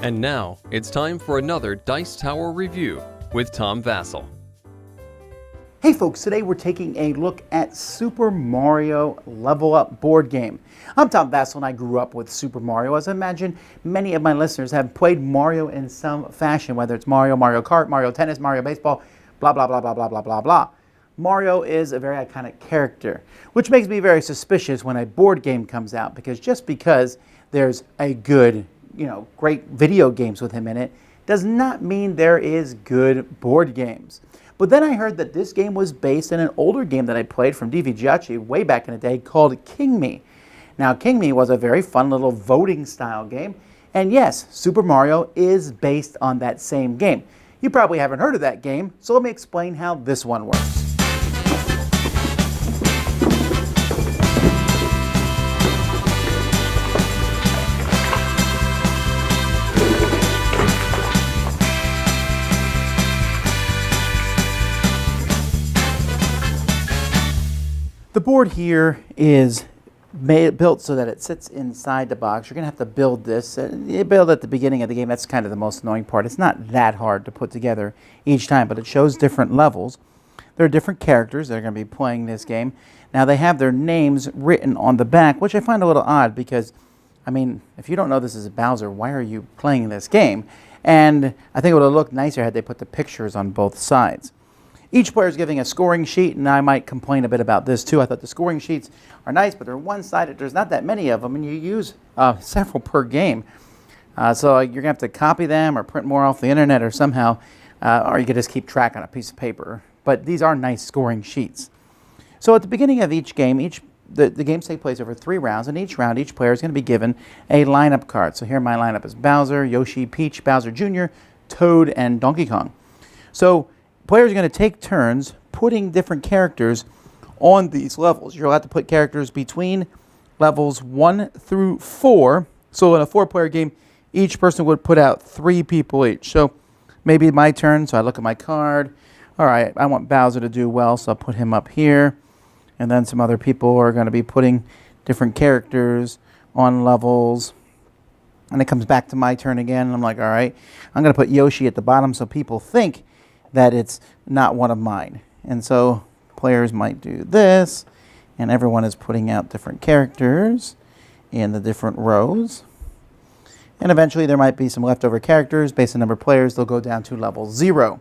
And now, it's time for another Dice Tower review with Tom Vasel. Hey folks, today we're taking a look at Super Mario Level Up board game. I'm Tom Vasel and I grew up with Super Mario. As I imagine many of my listeners have played Mario in some fashion, whether it's Mario, Mario Kart, Mario Tennis, Mario Baseball, blah, blah, blah, blah, blah, blah, blah, blah. Mario is a very iconic character, which makes me very suspicious when a board game comes out, because just because there's a good, great video games with him in it, does not mean there is good board games. But then I heard that this game was based in an older game that I played from DVGiacci way back in the day called King Me. Now, King Me was a very fun little voting style game, and yes, Super Mario is based on that same game. You probably haven't heard of that game, so let me explain how this one works. The board here is built so that it sits inside the box. You're going to have to build this. You build at the beginning of the game. That's kind of the most annoying part. It's not that hard to put together each time, but it shows different levels. There are different characters that are going to be playing this game. Now, they have their names written on the back, which I find a little odd because, if you don't know this is Bowser, why are you playing this game? And I think it would have looked nicer had they put the pictures on both sides. Each player is giving a scoring sheet, and I might complain a bit about this too. I thought the scoring sheets are nice, but they're one-sided. There's not that many of them, and you use several per game. So you're going to have to copy them or print more off the internet or somehow, or you could just keep track on a piece of paper. But these are nice scoring sheets. So at the beginning of each game, the games take place over 3 rounds, and each round, each player is going to be given a lineup card. So here my lineup is Bowser, Yoshi, Peach, Bowser Jr., Toad, and Donkey Kong. So players are going to take turns putting different characters on these levels. You're allowed to put characters between levels 1 through 4. So in a 4-player game, each person would put out 3 people each. So maybe my turn, so I look at my card. All right, I want Bowser to do well, so I'll put him up here. And then some other people are going to be putting different characters on levels. And it comes back to my turn again, and I'm like, all right, I'm going to put Yoshi at the bottom so people think that it's not one of mine. And so players might do this, and everyone is putting out different characters in the different rows. And eventually there might be some leftover characters. Based on the number of players, they'll go down to level 0.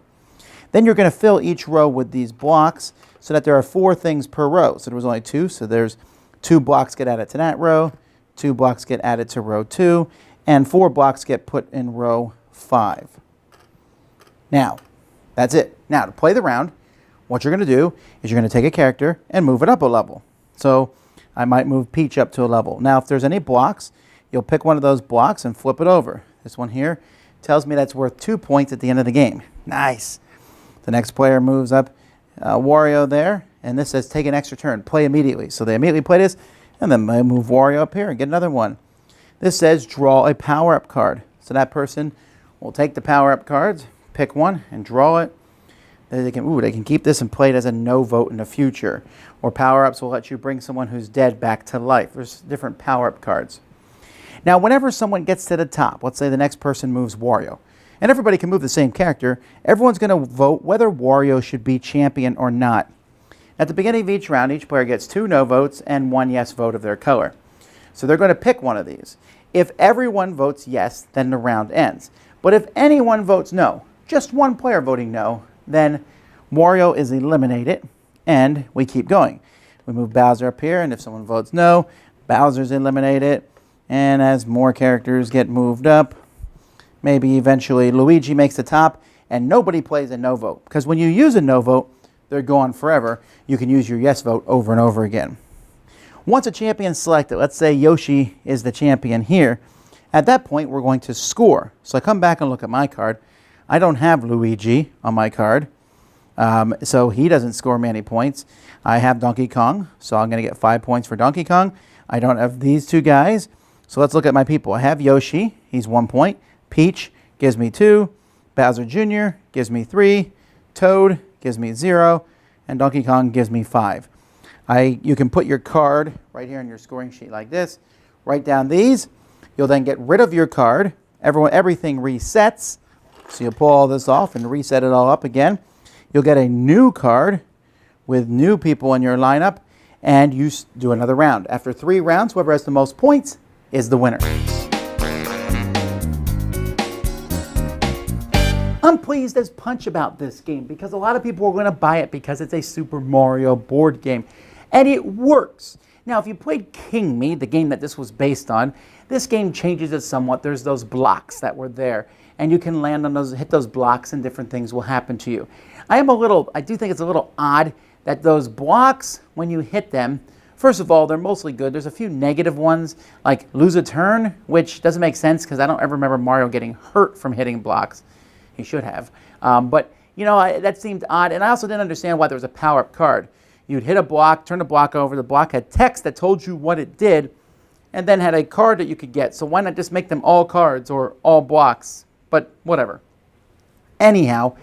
Then you're going to fill each row with these blocks so that there are 4 things per row. So there was only 2, so there's 2 blocks get added to that row, 2 blocks get added to row 2, and 4 blocks get put in row 5. Now, that's it. Now, to play the round, what you're going to do is you're going to take a character and move it up a level. So I might move Peach up to a level. Now, if there's any blocks, you'll pick one of those blocks and flip it over. This one here tells me that's worth 2 points at the end of the game. Nice. The next player moves up Wario there, and this says take an extra turn, play immediately. So they immediately play this, and then they move Wario up here and get another one. This says draw a power-up card. So that person will take the power-up cards, pick one and draw it. They can keep this and play it as a no vote in the future. Or power-ups will let you bring someone who's dead back to life. There's different power-up cards. Now, whenever someone gets to the top, let's say the next person moves Wario, and everybody can move the same character, everyone's going to vote whether Wario should be champion or not. At the beginning of each round, each player gets 2 no votes and 1 yes vote of their color. So they're going to pick one of these. If everyone votes yes, then the round ends. But if anyone votes no, just one player voting no, then Wario is eliminated, and we keep going. We move Bowser up here, and if someone votes no, Bowser's eliminated. And as more characters get moved up, maybe eventually Luigi makes the top, and nobody plays a no vote. Because when you use a no vote, they're gone forever. You can use your yes vote over and over again. Once a champion's selected, let's say Yoshi is the champion here, at that point we're going to score. So I come back and look at my card. I don't have Luigi on my card, so he doesn't score me any points. I have Donkey Kong, so I'm going to get 5 points for Donkey Kong. I don't have these 2 guys, so let's look at my people. I have Yoshi, he's 1 point. Peach gives me 2. Bowser Jr. gives me 3. Toad gives me 0. And Donkey Kong gives me 5. You can put your card right here on your scoring sheet like this. Write down these. You'll then get rid of your card everything resets. So you'll pull all this off and reset it all up again. You'll get a new card with new people in your lineup, and you do another round. After 3 rounds, whoever has the most points is the winner. I'm pleased as punch about this game because a lot of people are going to buy it because it's a Super Mario board game, and it works. Now, if you played King Me, the game that this was based on, this game changes it somewhat. There's those blocks that were there, and you can land on those, hit those blocks, and different things will happen to you. I do think it's a little odd that those blocks, when you hit them, first of all, they're mostly good. There's a few negative ones, like lose a turn, which doesn't make sense because I don't ever remember Mario getting hurt from hitting blocks. He should have. But, you know, that seemed odd. And I also didn't understand why there was a power-up card. You'd hit a block, turn the block over. The block had text that told you what it did, and then had a card that you could get. So why not just make them all cards or all blocks? But whatever. Anyhow,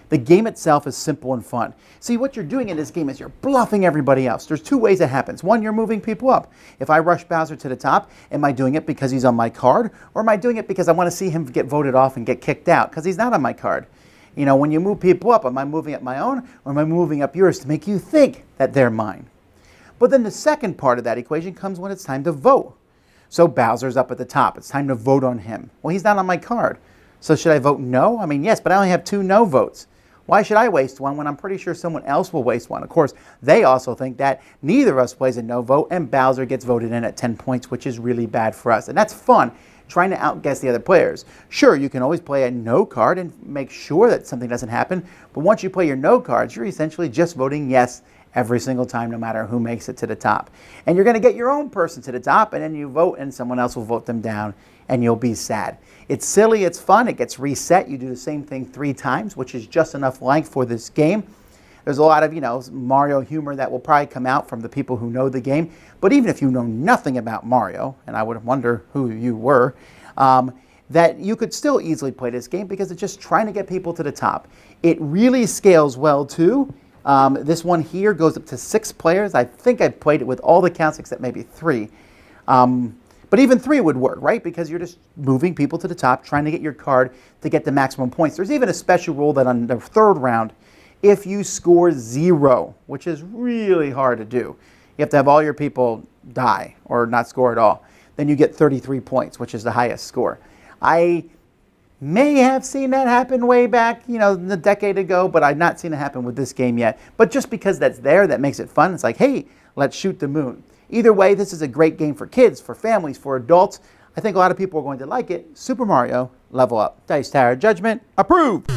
the game itself is simple and fun. See, what you're doing in this game is you're bluffing everybody else. There's 2 ways it happens. One, you're moving people up. If I rush Bowser to the top, am I doing it because he's on my card? Or am I doing it because I want to see him get voted off and get kicked out because he's not on my card? You know, when you move people up, am I moving up my own or am I moving up yours to make you think that they're mine? But then the second part of that equation comes when it's time to vote. So Bowser's up at the top. It's time to vote on him. Well, he's not on my card. So should I vote no? I mean, yes, but I only have 2 no votes. Why should I waste one when I'm pretty sure someone else will waste one? Of course, they also think that neither of us plays a no vote and Bowser gets voted in at 10 points, which is really bad for us. And that's fun, trying to outguess the other players. Sure, you can always play a no card and make sure that something doesn't happen, but once you play your no cards, you're essentially just voting yes every single time, no matter who makes it to the top. And you're going to get your own person to the top, and then you vote and someone else will vote them down, and you'll be sad. It's silly, it's fun, it gets reset. You do the same thing 3 times, which is just enough length for this game. There's a lot of, you know, Mario humor that will probably come out from the people who know the game. But even if you know nothing about Mario, and I would wonder who you were, that you could still easily play this game because it's just trying to get people to the top. It really scales well too. This one here goes up to 6 players. I think I've played it with all the counts except maybe 3. But even 3 would work, right? Because you're just moving people to the top, trying to get your card to get the maximum points. There's even a special rule that on the 3rd round, if you score 0, which is really hard to do, you have to have all your people die or not score at all, then you get 33 points, which is the highest score. I may have seen that happen way back, you know, a decade ago, but I've not seen it happen with this game yet. But just because that's there, that makes it fun. It's like, hey, let's shoot the moon. Either way, this is a great game for kids, for families, for adults. I think a lot of people are going to like it. Super Mario Level Up. Dice Tower Judgment approved.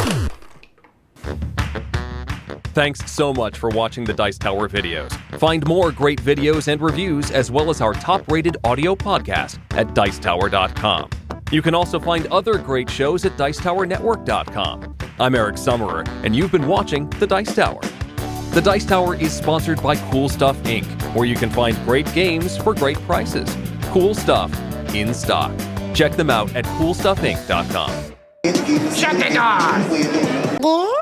Thanks so much for watching the Dice Tower videos. Find more great videos and reviews as well as our top-rated audio podcast at Dicetower.com. You can also find other great shows at Dicetowernetwork.com. I'm Eric Summerer, and you've been watching The Dice Tower. The Dice Tower is sponsored by Cool Stuff Inc., where you can find great games for great prices. Cool stuff in stock. Check them out at CoolStuffInc.com. Shut the door!